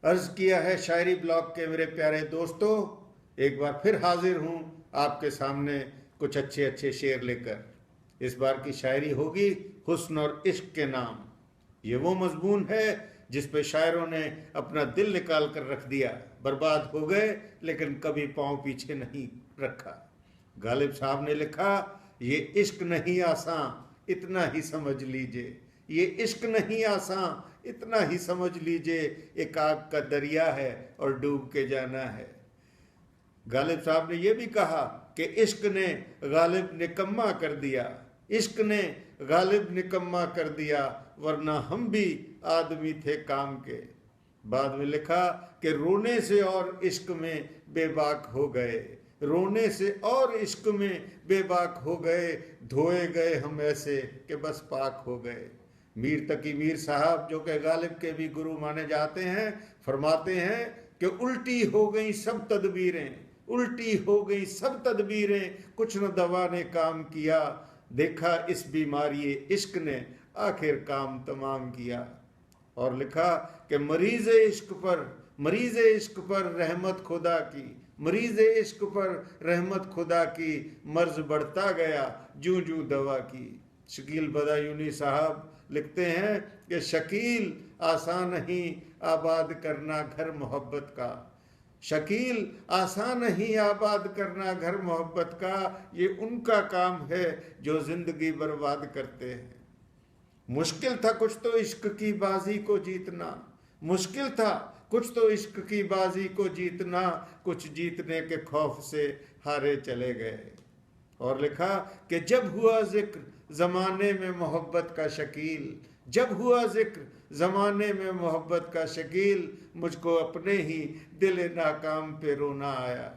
अर्ज किया है शायरी ब्लॉग के मेरे प्यारे दोस्तों, एक बार फिर हाजिर हूँ आपके सामने कुछ अच्छे अच्छे शेर लेकर। इस बार की शायरी होगी हुस्न और इश्क के नाम। ये वो मजमून है जिस पे शायरों ने अपना दिल निकाल कर रख दिया। बर्बाद हो गए लेकिन कभी पांव पीछे नहीं रखा। गालिब साहब ने लिखा, ये इश्क नहीं आसान इतना ही समझ लीजिए, ये इश्क नहीं आसान इतना ही समझ लीजिए, एक आग का दरिया है और डूब के जाना है। गालिब साहब ने यह भी कहा कि इश्क ने गालिब निकम्मा कर दिया, इश्क ने गालिब निकम्मा कर दिया, वरना हम भी आदमी थे काम के। बाद में लिखा कि रोने से और इश्क में बेबाक हो गए, रोने से और इश्क में बेबाक हो गए, धोए गए हम ऐसे कि बस पाक हो गए। मीर तकी मीर साहब, जो कि गालिब के भी गुरु माने जाते हैं, फरमाते हैं कि उल्टी हो गई सब तदबीरें, उल्टी हो गई सब तदबीरें, कुछ न दवा ने काम किया, देखा इस बीमारी इश्क ने आखिर काम तमाम किया। और लिखा कि मरीज इश्क पर रहमत खुदा की, मरीज इश्क पर रहमत खुदा की, मर्ज बढ़ता गया जूं जूं दवा की। शकील बदायूनी साहब लिखते हैं कि शकील आसान नहीं आबाद करना घर मोहब्बत का, शकील आसान नहीं आबाद करना घर मोहब्बत का, ये उनका काम है जो जिंदगी बर्बाद करते हैं। मुश्किल था कुछ तो इश्क की बाजी को जीतना, मुश्किल था कुछ तो इश्क की बाजी को जीतना, कुछ जीतने के खौफ से हारे चले गए। और लिखा कि जब हुआ जिक्र जमाने में मोहब्बत का शकील, जब हुआ जिक्र जमाने में मोहब्बत का शकील, मुझको अपने ही दिल नाकाम पे रोना आया।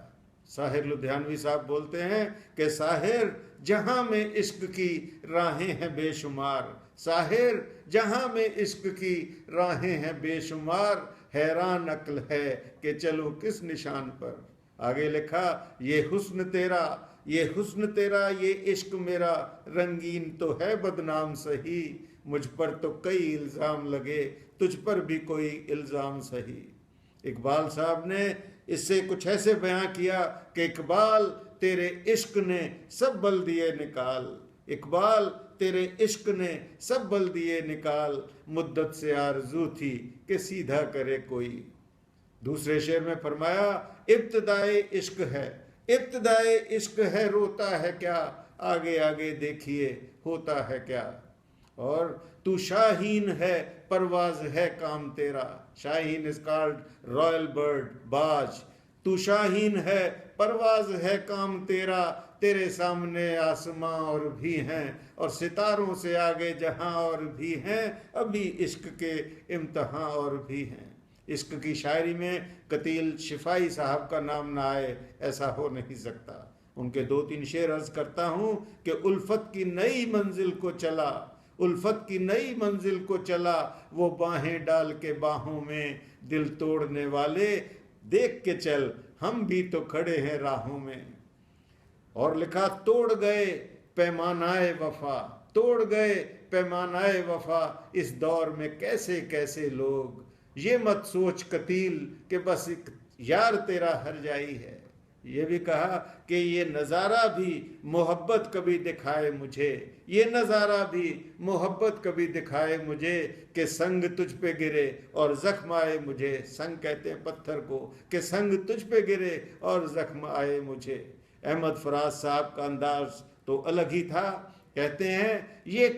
साहिर लुधियानवी साहब बोलते हैं कि साहिर जहां में इश्क की राहें हैं बेशुमार, साहिर जहां में इश्क की राहें हैं बेशुमार, हैरान अक्ल है कि चलो किस निशान पर। आगे लिखा, ये हुस्न तेरा, ये हुस्न तेरा, ये इश्क मेरा, रंगीन तो है बदनाम सही, मुझ पर तो कई इल्ज़ाम लगे, तुझ पर भी कोई इल्ज़ाम सही। इकबाल साहब ने इससे कुछ ऐसे बयां किया कि इकबाल तेरे इश्क ने सब बल दिए निकाल, इकबाल तेरे इश्क ने सब बल दिए निकाल, मुद्दत से आरजू थी कि सीधा करे कोई। दूसरे शेर में फरमाया, इब्तिदाए इश्क है, इब्तिदाए इश्क है, रोता है क्या, आगे आगे देखिए होता है क्या। और तू शाहीन है परवाज है काम तेरा, Shaheen is called royal bird, बाज। तू शाहीन है परवाज है काम तेरा, तेरे सामने आसमां और भी हैं, और सितारों से आगे जहां और भी हैं, अभी इश्क के इम्तहान और भी हैं। इश्क की शायरी में कतील शिफाई साहब का नाम ना आए ऐसा हो नहीं सकता। उनके दो तीन शेर अर्ज करता हूं कि उल्फत की नई मंजिल को चला, उल्फत की नई मंजिल को चला, वो बाहें डाल के बाहों में, दिल तोड़ने वाले देख के चल, हम भी तो खड़े हैं राहों में। और लिखा, तोड़ गए पैमानाए वफा, तोड़ गए पैमानाए वफा, इस दौर में कैसे कैसे लोग, ये मत सोच कतील कि बस एक यार तेरा हर जाई है। ये भी कहा कि ये नज़ारा भी मोहब्बत कभी दिखाए मुझे, ये नज़ारा भी मोहब्बत कभी दिखाए मुझे, कि संग तुझ पे गिरे और जख्म आए मुझे, संग कहते हैं पत्थर को, कि संग तुझ पे गिरे और जख्म आए मुझे। अहमद फराज साहब का अंदाज तो अलग ही था। कहते हैं, ये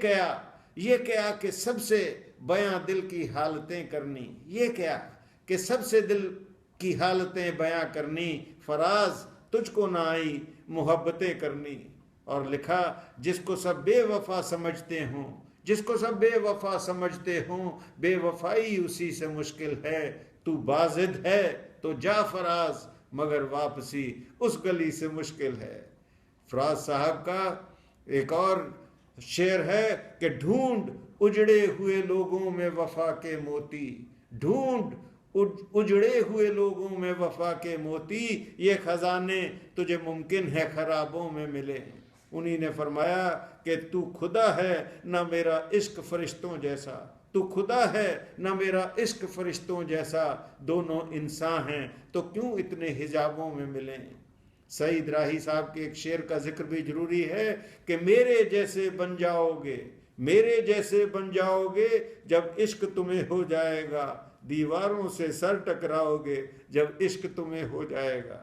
क्या कि सबसे बयां दिल की हालतें करनी, ये क्या कि सबसे दिल की हालतें बयां करनी, फराज तुझको ना आई मोहब्बतें करनी। और लिखा, जिसको सब बेवफा समझते हों, जिसको सब बेवफा समझते हों, बेवफाई उसी से मुश्किल है, तू बाजिद है तो जा फराज, मगर वापसी उस गली से मुश्किल है। फराज साहब का एक और शेर है कि ढूंढ उजड़े हुए लोगों में वफा के मोती, ढूंढ उजड़े हुए लोगों में वफा के मोती, ये खजाने तुझे मुमकिन है खराबों में मिले। उन्हीं ने फरमाया कि तू खुदा है ना मेरा इश्क फरिश्तों जैसा, तू खुदा है न मेरा इश्क फरिश्तों जैसा, दोनों इंसान हैं तो क्यों इतने हिजाबों में मिलें। सईद राही साहब के एक शेर का जिक्र भी जरूरी है कि मेरे जैसे बन जाओगे, मेरे जैसे बन जाओगे जब इश्क तुम्हें हो जाएगा, दीवारों से सर टकराओगे जब इश्क तुम्हें हो जाएगा।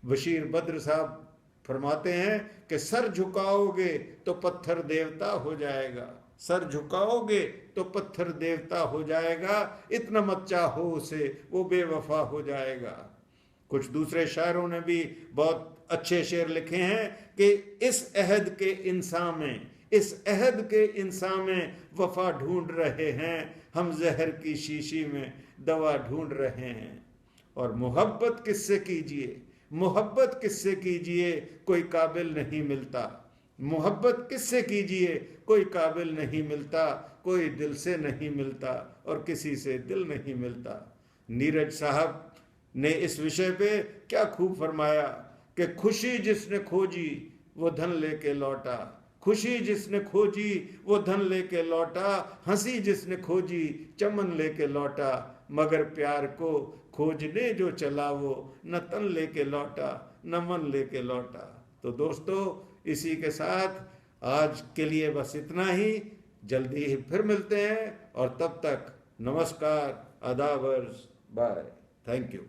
बशीर बद्र साहब फरमाते हैं कि सर झुकाओगे तो पत्थर देवता हो जाएगा, सर झुकाओगे तो पत्थर देवता हो जाएगा, इतना मत चाहो उसे वो बेवफा हो जाएगा। कुछ दूसरे शायरों ने भी बहुत अच्छे शेर लिखे हैं कि इस अहद के इंसान में, इस अहद के इंसान में वफा ढूंढ रहे हैं, हम जहर की शीशी में दवा ढूंढ रहे हैं। और मोहब्बत किससे कीजिए, मोहब्बत किससे कीजिए, कोई काबिल नहीं मिलता, मोहब्बत किससे कीजिए, कोई काबिल नहीं मिलता, कोई दिल से नहीं मिलता और किसी से दिल नहीं मिलता। नीरज साहब ने इस विषय पे क्या खूब फरमाया कि खुशी जिसने खोजी वो धन लेके लौटा, खुशी जिसने खोजी वो धन लेके लौटा, हंसी जिसने खोजी चमन लेके लौटा, मगर प्यार को खोजने जो चला वो न तन लेके लौटा न मन लेके लौटा। तो दोस्तों इसी के साथ आज के लिए बस इतना ही, जल्दी ही फिर मिलते हैं और तब तक नमस्कार, आदाब, बाय, थैंक यू।